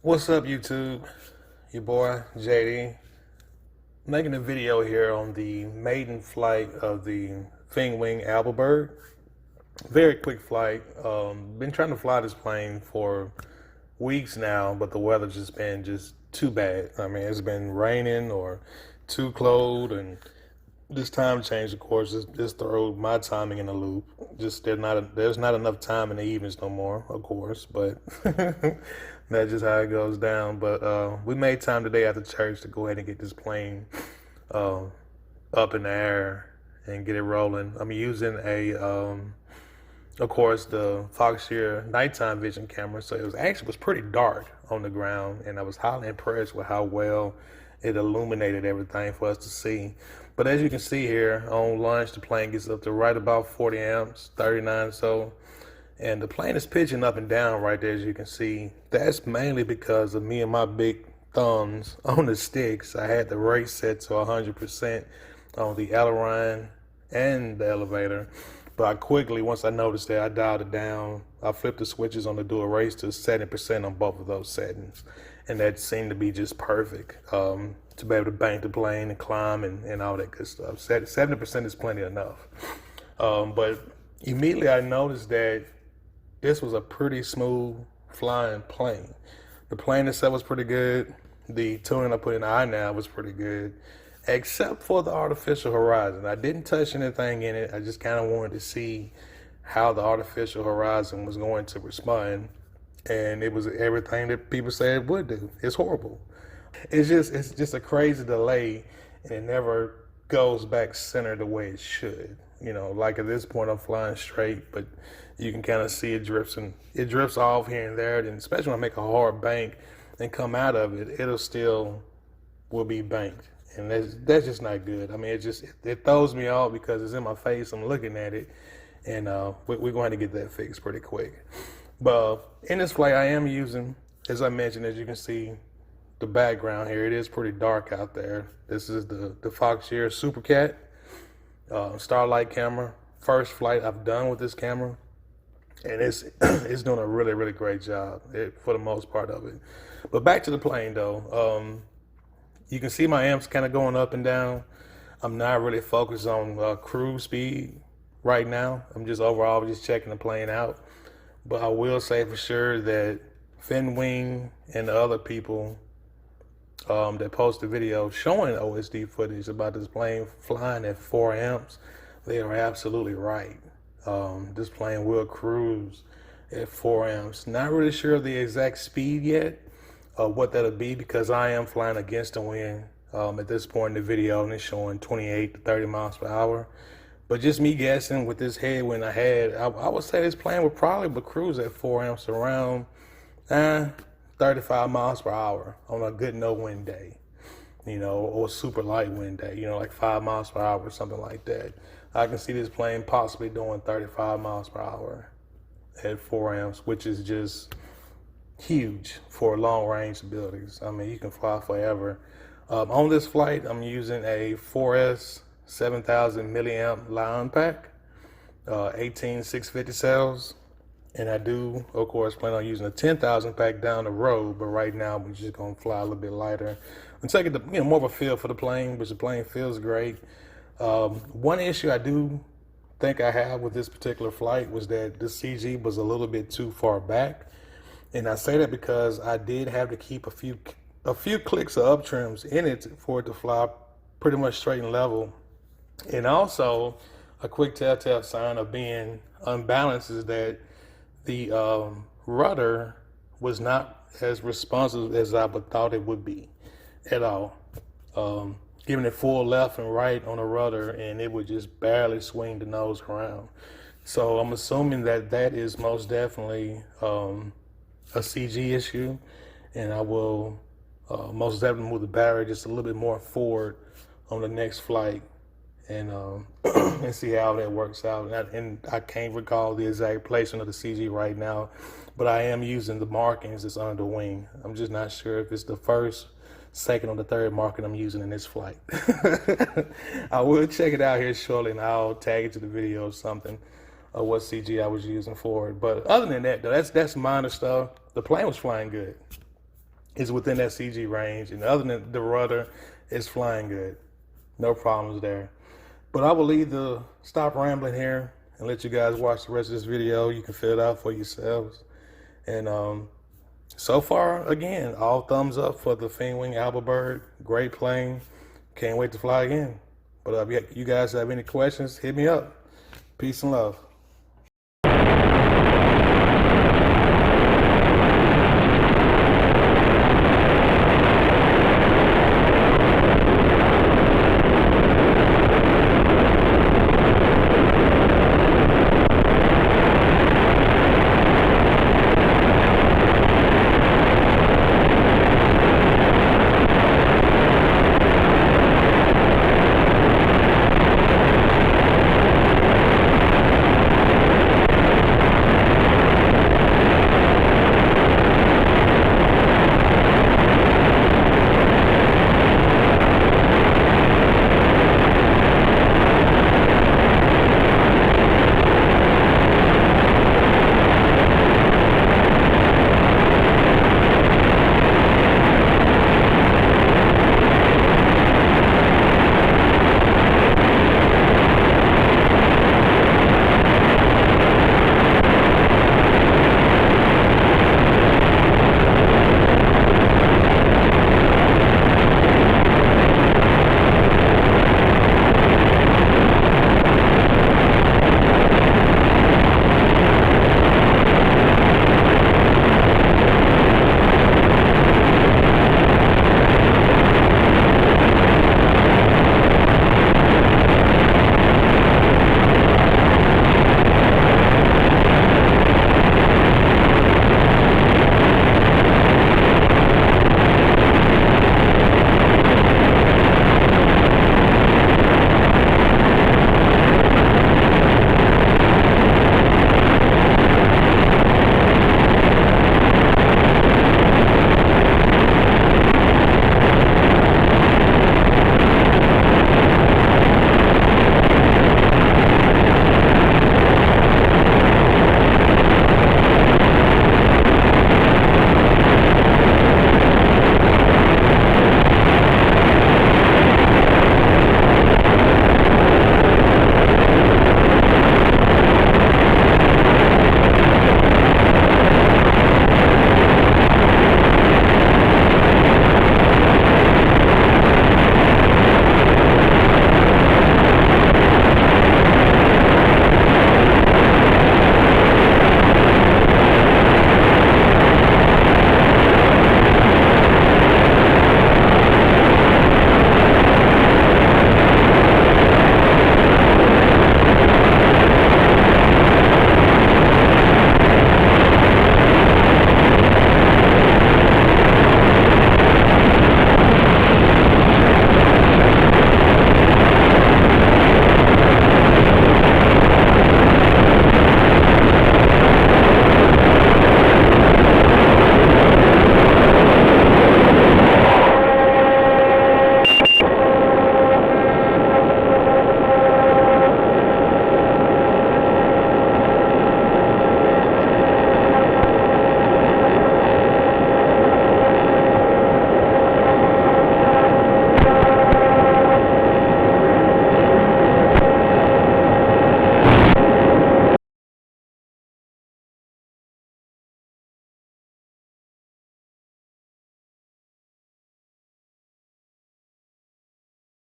What's up, YouTube? Your boy JD making a video here on the maiden flight of the Finwing Albabird. Very quick flight. Been trying to fly this plane for weeks now, but the weather's just been too bad. I mean, it's been raining or too cold, and this time change, of course, just throw my timing in a loop. Just there's not enough time in the evenings no more, of course, but that's just how it goes down. But we made time today after church to go ahead and get this plane uh, up in the air and get it rolling. I'm using of course, the Foxeer nighttime vision camera, so it was pretty dark on the ground, and I was highly impressed with how well it illuminated everything for us to see. But as you can see here, on launch, the plane gets up to right about 40 amps, 39 so, and the plane is pitching up and down right there, as you can see. That's mainly because of me and my big thumbs on the sticks. I had the rate set to 100% on the aileron and the elevator. But I quickly, once I noticed that, I dialed it down. I flipped the switches on the dual race to 70% on both of those settings. And that seemed to be just perfect to be able to bank the plane and climb and all that good stuff. 70% is plenty enough. But immediately I noticed that this was a pretty smooth flying plane. The plane itself was pretty good. The tuning I put in the iNav was pretty good, except for the artificial horizon. I didn't touch anything in it. I just kind of wanted to see how the artificial horizon was going to respond. And it was everything that people said it would do. It's horrible. It's just a crazy delay, and it never goes back center the way it should. You know, like at this point I'm flying straight, but you can kind of see it drifts off here and there. And especially when I make a hard bank and come out of it, will be banked. And that's just not good. I mean, it throws me off because it's in my face. I'm looking at it, and we're going to get that fixed pretty quick. But in this flight, I am using, as I mentioned, as you can see, the background here. It is pretty dark out there. This is the Foxeer Supercat Starlight camera. First flight I've done with this camera, and it's doing a really, really great job for the most part of it. But back to the plane though. You can see my amps kind of going up and down. I'm not really focused on cruise speed right now. I'm just overall just checking the plane out. But I will say for sure that Finwing and the other people that posted videos showing OSD footage about this plane flying at 4 amps, they are absolutely right. This plane will cruise at 4 amps. Not really sure of the exact speed yet, what that'll be, because I am flying against the wind at this point in the video, and it's showing 28 to 30 miles per hour. But just me guessing with this headwind I had, I would say this plane would probably cruise at 4 amps around 35 miles per hour on a good no wind day, you know, or super light wind day, you know, like 5 miles per hour or something like that. I can see this plane possibly doing 35 miles per hour at 4 amps, which is just huge for long range abilities. I mean, you can fly forever. On this flight, I'm using a 4S 7,000 milliamp line pack, 18 650 cells. And I do, of course, plan on using a 10,000 pack down the road, but right now we're just gonna fly a little bit lighter. I'm taking more of a feel for the plane, which the plane feels great. One issue I do think I have with this particular flight was that the CG was a little bit too far back. And I say that because I did have to keep a few clicks of up trims in it for it to fly pretty much straight and level. And also, a quick telltale sign of being unbalanced is that the rudder was not as responsive as I would thought it would be at all. Giving it full left and right on the rudder, and it would just barely swing the nose around. So I'm assuming that is most definitely a CG issue, and I will most definitely move the battery just a little bit more forward on the next flight, and and see how that works out. And I can't recall the exact placement of the CG right now, but I am using the markings that's under the wing. I'm just not sure if it's the first, second, or the third marking I'm using in this flight. I will check it out here shortly, and I'll tag it to the video or something of what CG I was using for it. But other than that, though, that's minor stuff. The plane was flying good. is within that CG range. And other than the rudder, it's flying good. No problems there. But I will stop rambling here and let you guys watch the rest of this video. You can fill it out for yourselves. And so far, again, all thumbs up for the Finwing Albabird. Great plane. Can't wait to fly again. But if you guys have any questions, hit me up. Peace and love.